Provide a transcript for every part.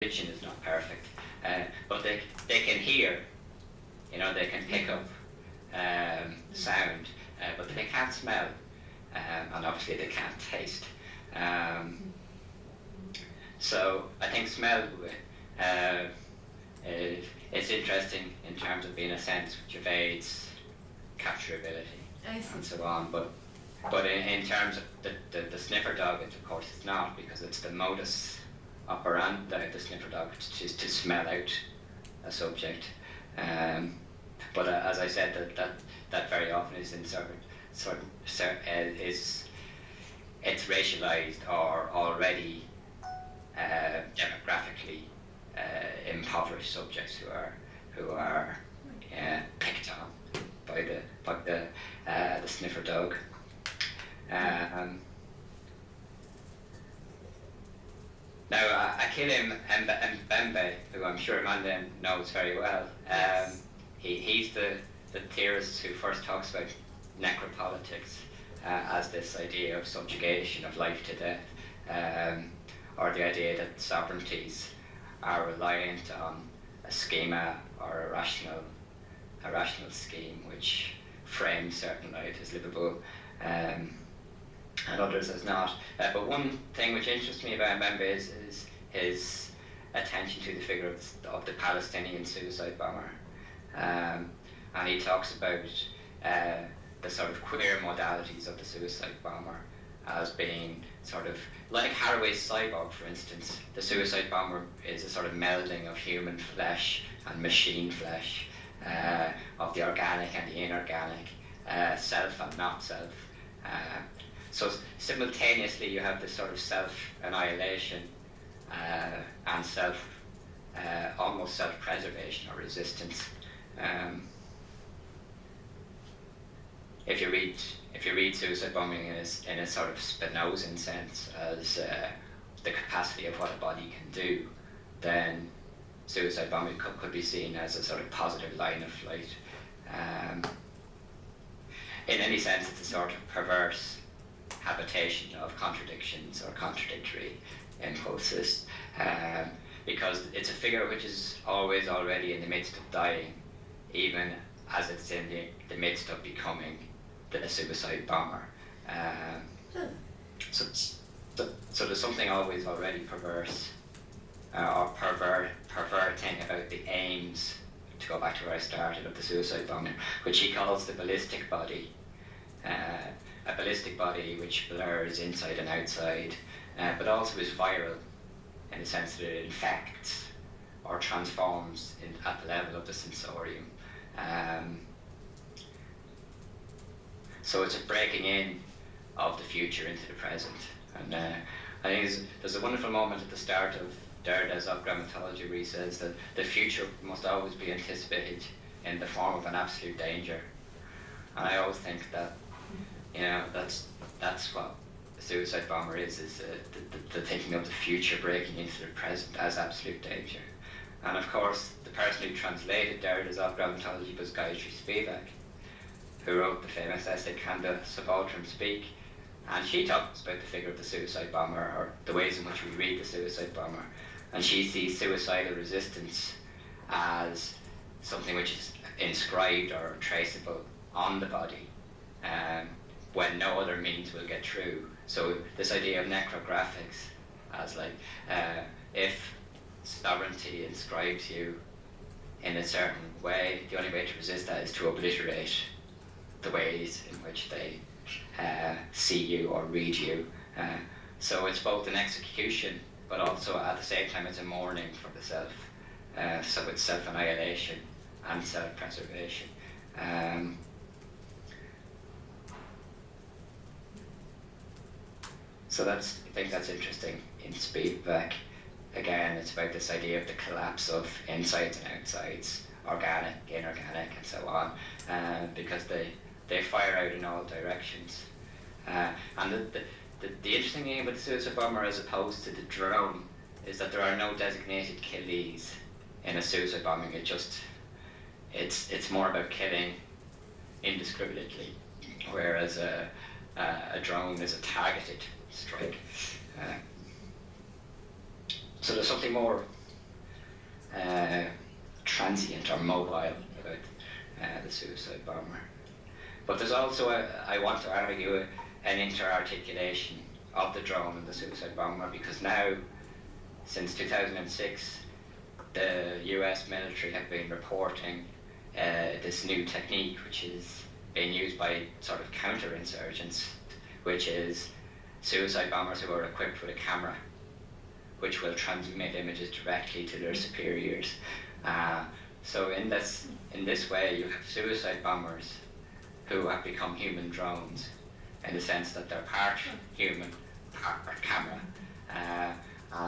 vision is not perfect, but they can hear, they can pick up sound, but they can't smell, and obviously they can't taste. So I think smell it's interesting in terms of being a sense which evades capturability and so on, but in terms of the sniffer dog, of course it's not, because it's the modus operandi of the sniffer dog to smell out a subject. But as I said, that very often is in it's racialized or already demographically impoverished subjects who are picked on by the sniffer dog. Now, Achille Mbembe, who I'm sure Amanda knows very well, he's the theorist who first talks about necropolitics as this idea of subjugation of life to death, or the idea that sovereignties are reliant on a schema or a rational scheme which frames certain life as livable, and others as not. But one thing which interests me about Mbembe is his attention to the figure of the Palestinian suicide bomber. And he talks about the sort of queer modalities of the suicide bomber as being sort of like Haraway's cyborg, for instance. The suicide bomber is a sort of melding of human flesh and machine flesh, of the organic and the inorganic, self and not self. So simultaneously you have this sort of self-annihilation and almost self-preservation or resistance. If you read suicide bombing in a sort of Spinozan sense as the capacity of what a body can do, then suicide bombing could be seen as a sort of positive line of flight. In any sense, it's a sort of perverse habitation of contradictions or contradictory impulses, because it's a figure which is always already in the midst of dying, even as it's in the midst of becoming the suicide bomber. So there's something always already perverse or perverting about the aims, to go back to where I started, of the suicide bombing, which he calls the ballistic body. A ballistic body which blurs inside and outside, but also is viral in the sense that it infects or transforms at the level of the sensorium. So it's a breaking in of the future into the present. And I think there's a wonderful moment at the start of Derrida's Grammatology where he says that the future must always be anticipated in the form of an absolute danger. And I always think that, that's what the suicide bomber is the thinking of the future breaking into the present as absolute danger. And of course, the person who translated Derrida's Grammatology was Gayatri Spivak, who wrote the famous essay Can the Subaltern Speak? And she talks about the figure of the suicide bomber, or the ways in which we read the suicide bomber. And she sees suicidal resistance as something which is inscribed or traceable on the body, when no other means will get through. So this idea of necrographics as like, if sovereignty inscribes you in a certain way, the only way to resist that is to obliterate the ways in which they see you or read you. So it's both an execution, but also at the same time it's a mourning for the self. So it's self-annihilation and self-preservation. So I think that's interesting in Spivak. Again, it's about this idea of the collapse of insides and outsides, organic, inorganic, and so on, because they fire out in all directions. And the interesting thing about the suicide bomber as opposed to the drone is that there are no designated killees in a suicide bombing. It's more about killing indiscriminately, whereas a drone is a targeted strike. So there's something more transient or mobile about the suicide bomber. But there's also, I want to argue, an inter-articulation of the drone and the suicide bomber, because now, since 2006, the US military have been reporting this new technique which is being used by sort of counterinsurgents, which is suicide bombers who are equipped with a camera which will transmit images directly to their superiors. So in this way you have suicide bombers who have become human drones, in the sense that they're part human, part camera.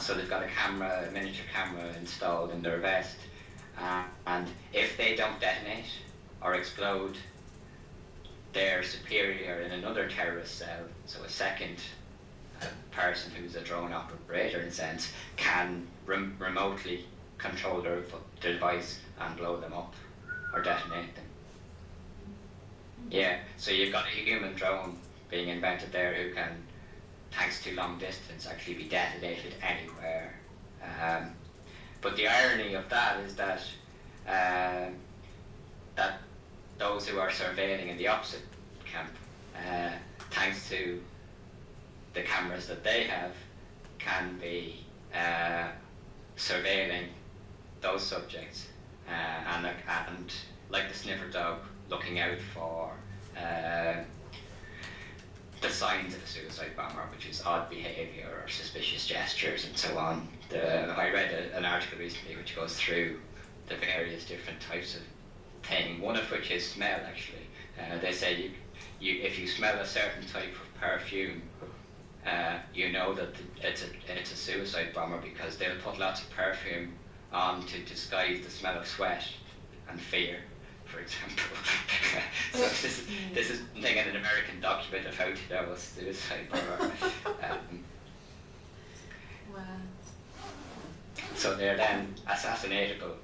So they've got a miniature camera installed in their vest, and if they don't detonate or explode, their superior in another terrorist cell, so a second person who's a drone operator in a sense, can remotely control their device and blow them up or detonate them. Yeah, so you've got a human drone being invented there who can, thanks to long distance, actually be detonated anywhere. But the irony of that is that that those who are surveilling in the opposite camp, thanks to the cameras that they have, can be surveilling those subjects and like the sniffer dog, looking out for the signs of a suicide bomber, which is odd behaviour or suspicious gestures and so on. I read an article recently which goes through the various different types of thing, one of which is smell actually. They say if you smell a certain type of perfume, you know that it's a suicide bomber, because they'll put lots of perfume on to disguise the smell of sweat and fear, for example. So this is thing in an American document of how to know a suicide bomber. Wow. So they're then assassinatable,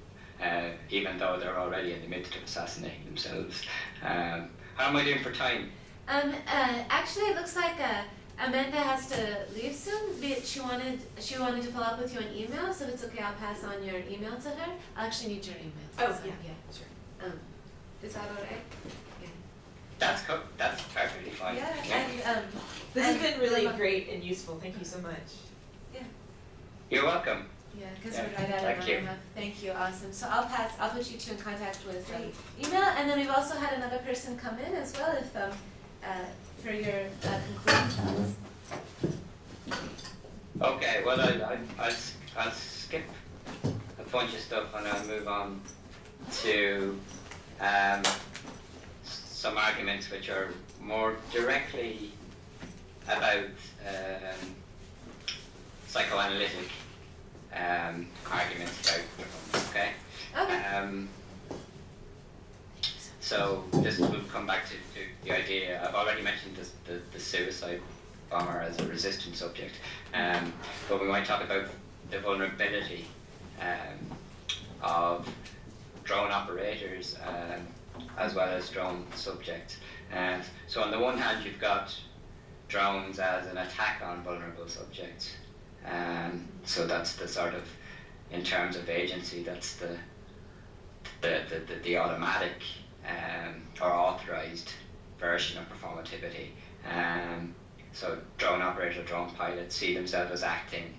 even though they're already in the midst of assassinating themselves. How am I doing for time? Actually, it looks like Amanda has to leave soon. She wanted to follow up with you on email, so if it's okay, I'll pass on your email to her. I actually need your email. Oh, so, yeah, sure. Is that all right? Yeah. That's perfectly fine. Yeah, Yeah. and This has and been really Rama- great and useful. Thank you so much. Yeah. You're welcome. Yeah, because Yeah, we're right out thank of you. time. Thank you, awesome. So I'll put you two in contact with email, and then we've also had another person come in as well, if for your concluding thoughts. Okay, well I'll skip a bunch of stuff and I'll move on to some arguments which are more directly about psychoanalytic arguments about drones, okay? Okay. So this will come back to the idea. I've already mentioned the suicide bomber as a resistant subject, but we might talk about the vulnerability of drone operators as well as drone subjects. So on the one hand, you've got drones as an attack on vulnerable subjects. So that's the sort of, in terms of agency, that's the automatic or authorized version of performativity. So drone operators, drone pilots see themselves as acting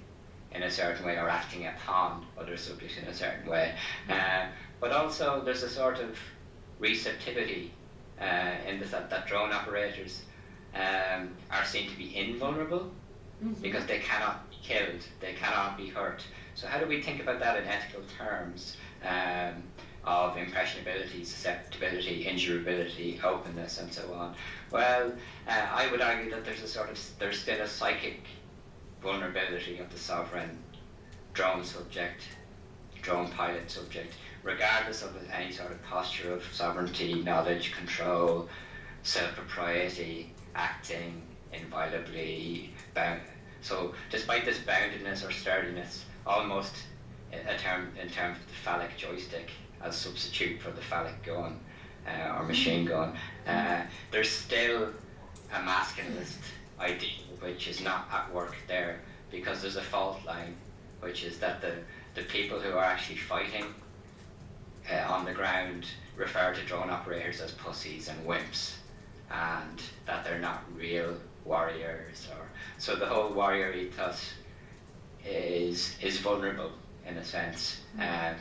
in a certain way or acting upon other subjects in a certain way. But also there's a sort of receptivity in that drone operators are seen to be invulnerable, because they cannot be killed, they cannot be hurt. So how do we think about that in ethical terms of impressionability, susceptibility, injurability, openness, and so on? Well, I would argue that there's still a psychic vulnerability of the sovereign drone subject, drone pilot subject, regardless of any sort of posture of sovereignty, knowledge, control, self-propriety, acting inviolably bound. So despite this boundedness or sturdiness, almost in terms of the phallic joystick as substitute for the phallic gun or machine gun, there's still a masculinist ideal which is not at work there, because there's a fault line, which is that the the people who are actually fighting on the ground refer to drone operators as pussies and wimps, and that they're not real warriors. Or so the whole warrior ethos is vulnerable in a sense, and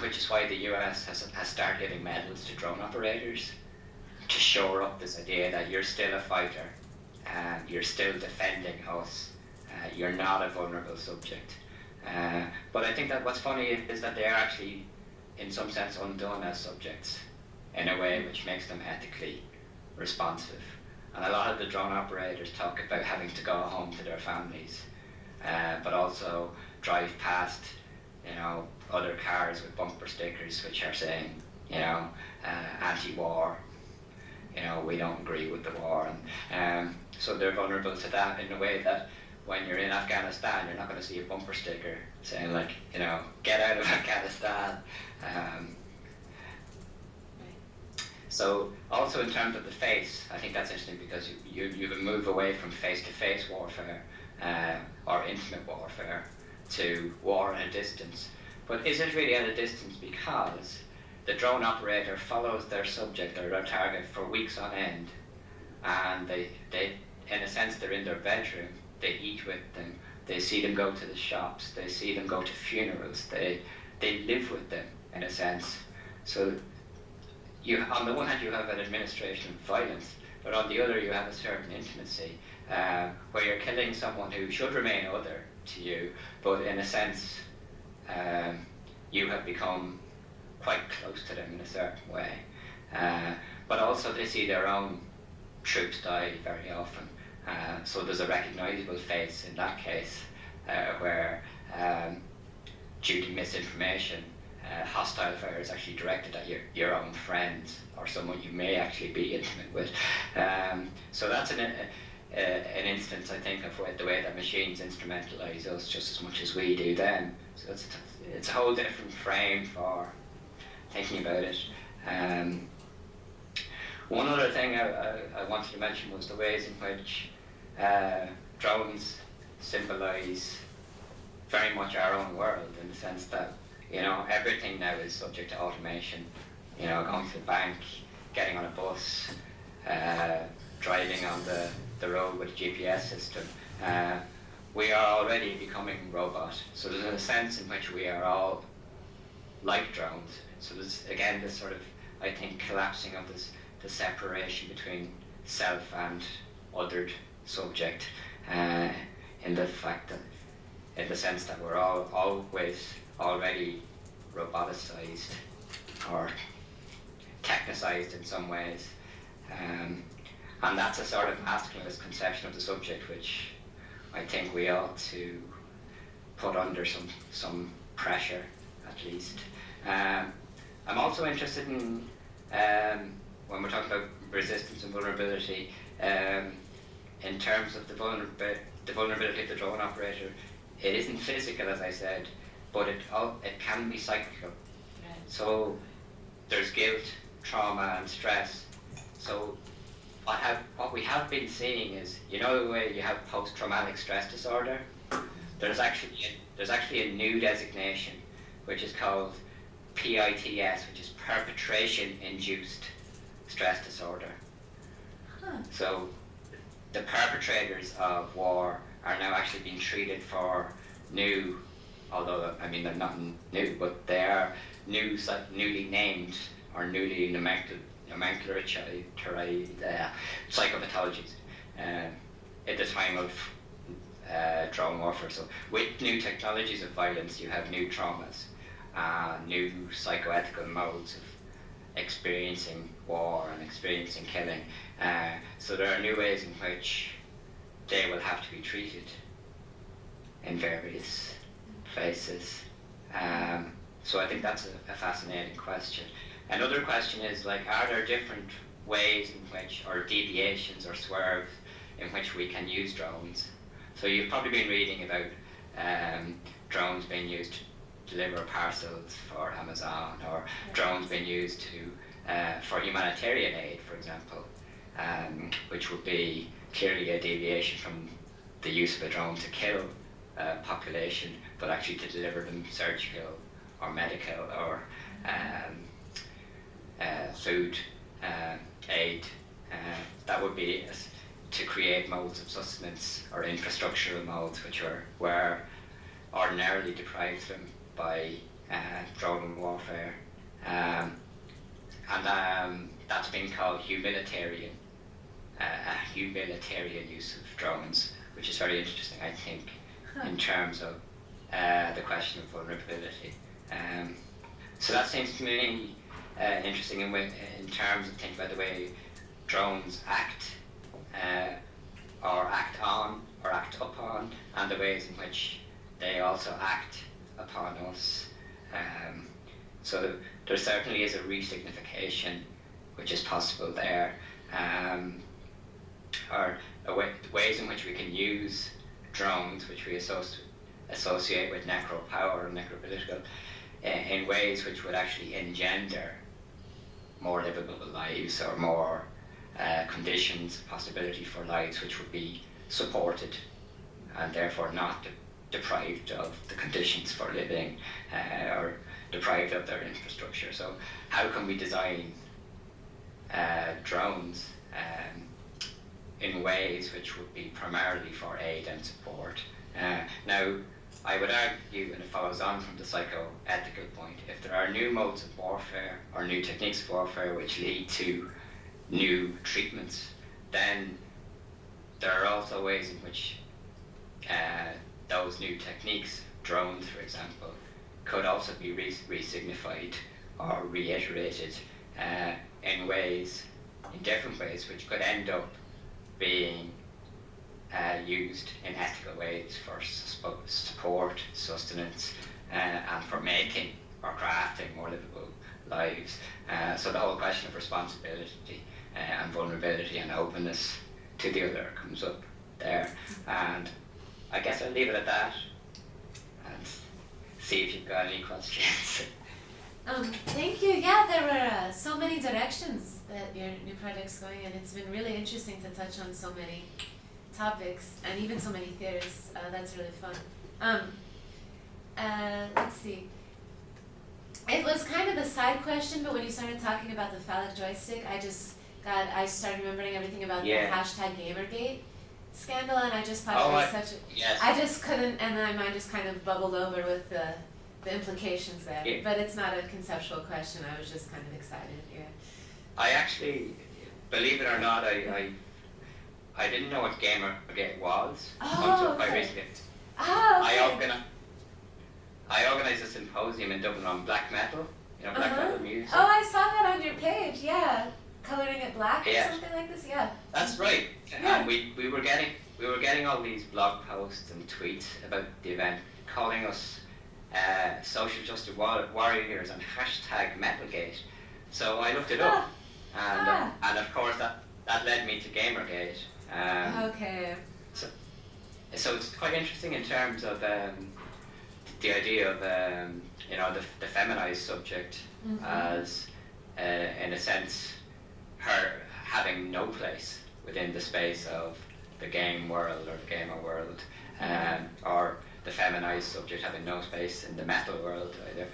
which is why the US has started giving medals to drone operators to shore up this idea that you're still a fighter, and you're still defending us. You're not a vulnerable subject. But I think that what's funny is that they're actually, in some sense, undone as subjects in a way which makes them ethically responsive. And a lot of the drone operators talk about having to go home to their families, but also drive past, other cars with bumper stickers which are saying, anti-war. We don't agree with the war, and so they're vulnerable to that in a way that when you're in Afghanistan, you're not going to see a bumper sticker saying get out of Afghanistan. So also in terms of the face, I think that's interesting because you can move away from face-to-face warfare or intimate warfare to war at a distance. But is it really at a distance because the drone operator follows their subject or their target for weeks on end, and they in a sense they're in their bedroom, they eat with them, they see them go to the shops, they see them go to funerals, they live with them in a sense. So on the one hand you have an administration of violence, but on the other you have a certain intimacy where you're killing someone who should remain other to you, but in a sense you have become quite close to them in a certain way. But also they see their own troops die very often. So there's a recognisable face in that case where due to misinformation, hostile fire is actually directed at your own friends or someone you may actually be intimate with. So that's an instance, I think, of the way that machines instrumentalise us just as much as we do them. So it's a whole different frame for thinking about it. One other thing I wanted to mention was the ways in which drones symbolise very much our own world, in the sense that everything now is subject to automation. Going to the bank, getting on a bus, driving on the road with a GPS system. We are already becoming robot. So there's a sense in which we are all like drones. So there's again this sort of, I think, collapsing of the separation between self and othered subject, in the fact that, in the sense that we're all always already roboticized or technicized in some ways, and that's a sort of masculinist conception of the subject which I think we ought to put under some pressure at least. I'm also interested in when we're talking about resistance and vulnerability, in terms of the vulnerability of the drone operator. It isn't physical, as I said, but it can be psychical. So there's guilt, trauma, and stress. So what we have been seeing is, the way you have post-traumatic stress disorder. There's actually a new designation which is called PITS, which is perpetration-induced stress disorder. So the perpetrators of war are now actually being treated for new, although they're not new, but they are newly named or newly nomenclatured psychopathologies at the time of drone warfare. So with new technologies of violence, you have new traumas, new psychoethical modes of experiencing war and experiencing killing. So there are new ways in which they will have to be treated in various places. So I think that's a fascinating question. Another question is, are there different ways in which, or deviations or swerves in which we can use drones? So you've probably been reading about drones being used to deliver parcels for Amazon, or drones being used for humanitarian aid, for example, which would be clearly a deviation from the use of a drone to kill population, but actually to deliver them surgical or medical or food aid. That would be to create modes of sustenance or infrastructural modes which were ordinarily deprived from by drone warfare. And that's been called humanitarian use of drones, which is very interesting, I think, in terms of the question of vulnerability. So that seems to me interesting in terms of thinking about the way drones act, or act on, or act upon, and the ways in which they also act upon us. So there certainly is a re-signification which is possible there, or ways in which we can use drones, which we associate with necro-power and necro-political, in ways which would actually engender more livable lives, or more conditions, possibility for lives which would be supported and therefore not deprived of the conditions for living, or deprived of their infrastructure. So how can we design drones in ways which would be primarily for aid and support? Now, I would argue, and it follows on from the psycho-ethical point, if there are new modes of warfare or new techniques of warfare which lead to new treatments, then there are also ways in which those new techniques, drones for example, could also be re-signified or reiterated in different ways, which could end up being used in ethical ways for support, sustenance, and for making or crafting more livable lives. So the whole question of responsibility and vulnerability and openness to the other comes up there. And I guess I'll leave it at that and see if you've got any questions. Thank you. Yeah, there were so many directions that your new project's going in. It's been really interesting to touch on so many topics and even so many theories. That's really fun. Let's see. It was kind of a side question, but when you started talking about the phallic joystick, I started remembering everything about the hashtag Gamergate scandal, and I just thought it was such a... Yes. I just couldn't, and then my mind just kind of bubbled over with the implications there. Yeah. But it's not a conceptual question. I was just kind of excited. Yeah. I actually, believe it or not, I didn't know what Gamergate was until quite recently. Okay. I organised a symposium in Dublin on black metal, black metal music. Oh, I saw that on your page. Yeah, coloring it black or something like this. Yeah. That's right. Yeah. And we were getting all these blog posts and tweets about the event, calling us social justice warriors and hashtag Metalgate. So I looked it up, and of course that led me to Gamergate. Okay. So it's quite interesting in terms of the idea of the feminized subject as in a sense her having no place within the space of the game world or the gamer world, or the feminized subject having no space in the metal world either.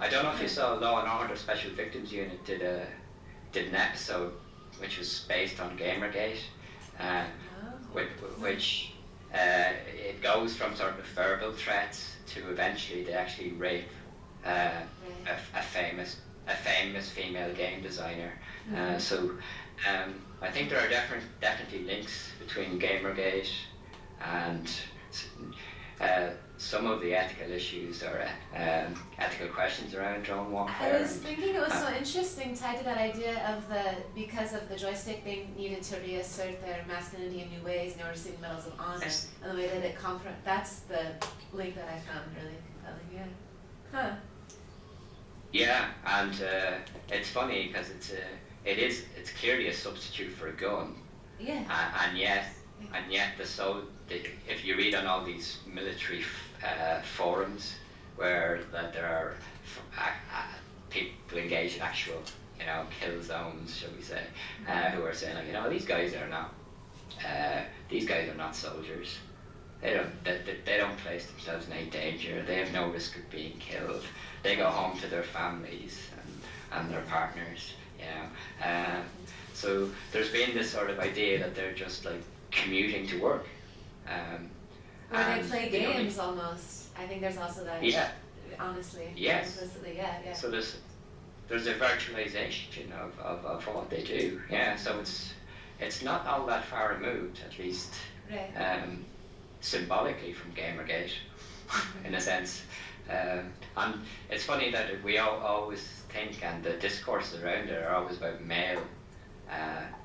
I don't know if you saw Law and Order Special Victims Unit did an episode which was based on Gamergate, which it goes from sort of verbal threats to eventually they actually rape a famous female game designer. So I think there are definitely links between Gamergate and some of the ethical issues or ethical questions around drone warfare. I was thinking it was so interesting tied to that idea of because of the joystick they needed to reassert their masculinity in new ways and they were receiving medals of honor, and the way that it that's the link that I found really compelling. Yeah. Yeah, and it's funny because it's clearly a substitute for a gun. Yeah. And yet if you read on all these military forums where there are people engaged in actual kill zones, shall we say, who are saying these guys are not soldiers. They don't place themselves in any danger. They have no risk of being killed. They go home to their families and their partners. You know, so there's been this sort of idea that they're just like commuting to work. Or they and, play you know, games almost. I think there's also that. Yeah. Honestly. Yes. Implicitly, yeah. So there's a virtualization of what they do. Yeah. So it's not all that far removed, at least. Right. Symbolically from Gamergate, in a sense. And it's funny that we always think, and the discourses around it are always about male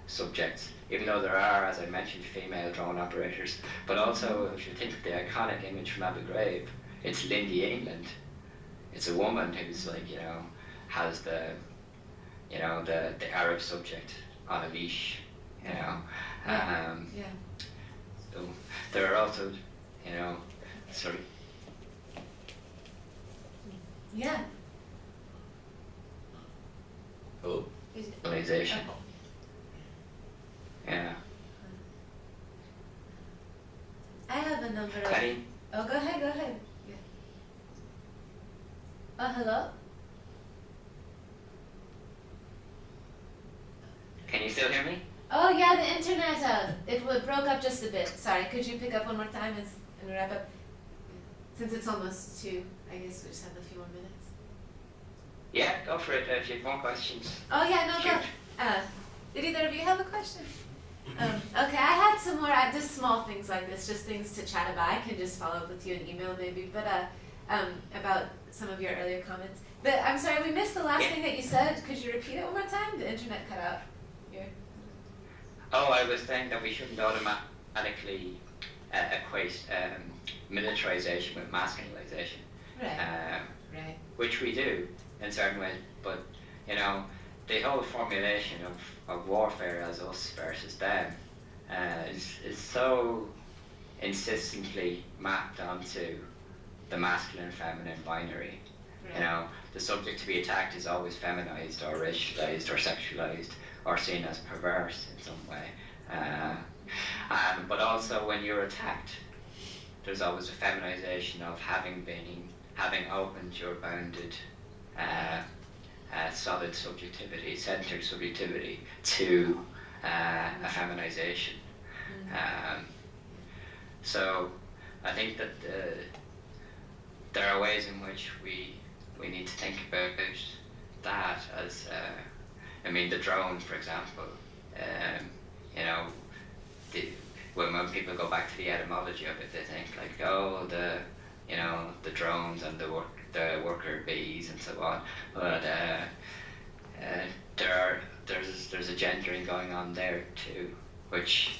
subjects, even though there are, as I mentioned, female drone operators. But also, if you think of the iconic image from Abu Ghraib, it's Lindy England. It's a woman who's like, you know, has the Arab subject on a leash, you know. Yeah. So there are also, you know, sort of. Yeah. Oh. Civilization. Yeah. I have a number of. Penny? Oh, go ahead. Yeah. Oh, hello? Can you still hear me? Oh, yeah, the internet, broke up just a bit. Sorry, could you pick up one more time and wrap up? Since it's almost 2, I guess we just have a few more minutes. Yeah, go for it if you have more questions. Oh, yeah, no, Shoot. go. Did either of you have a question? Okay, I had some more, just small things like this, just things to chat about. I can just follow up with you in email maybe, but about some of your earlier comments. But I'm sorry, we missed the last thing that you said. Could you repeat it one more time? The internet cut out here. Oh, I was saying that we shouldn't automatically equate militarization with masculinization. Right. Right. Which we do in certain ways, but you know, the whole formulation of warfare as us versus them is so insistently mapped onto the masculine feminine binary. Right. You know, the subject to be attacked is always feminized or racialized or sexualized or seen as perverse in some way. But also when you're attacked, there's always a feminization of having opened your bounded solid subjectivity, centered subjectivity to a feminization. So I think that there are ways in which we need to think about that as, I mean, the drone, for example, you know, when people go back to the etymology of it, they think like, oh, the drones and the worker bees and so on. But there's a gendering going on there too, which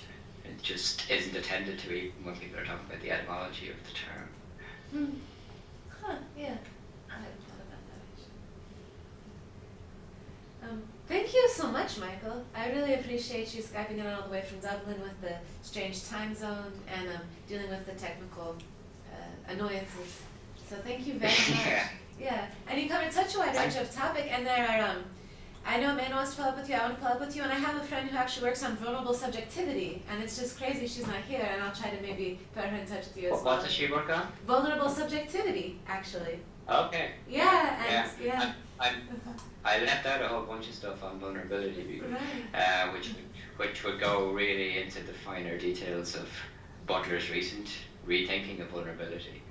just isn't attended to even when people are talking about the etymology of the term. Yeah. I hadn't thought about that actually. Thank you so much, Michael. I really appreciate you Skyping in all the way from Dublin with the strange time zone and dealing with the technical annoyances. So thank you very much. Yeah, and you covered such a wide range of topic, and there are, I know Amanda wants to follow up with you, I want to follow up with you, and I have a friend who actually works on vulnerable subjectivity, and it's just crazy she's not here, and I'll try to maybe put her in touch with you as well. What does she work on? Vulnerable subjectivity, actually. Okay. Yeah, and yeah. I left out a whole bunch of stuff on vulnerability, Right. which would go really into the finer details of Butler's recent rethinking of vulnerability.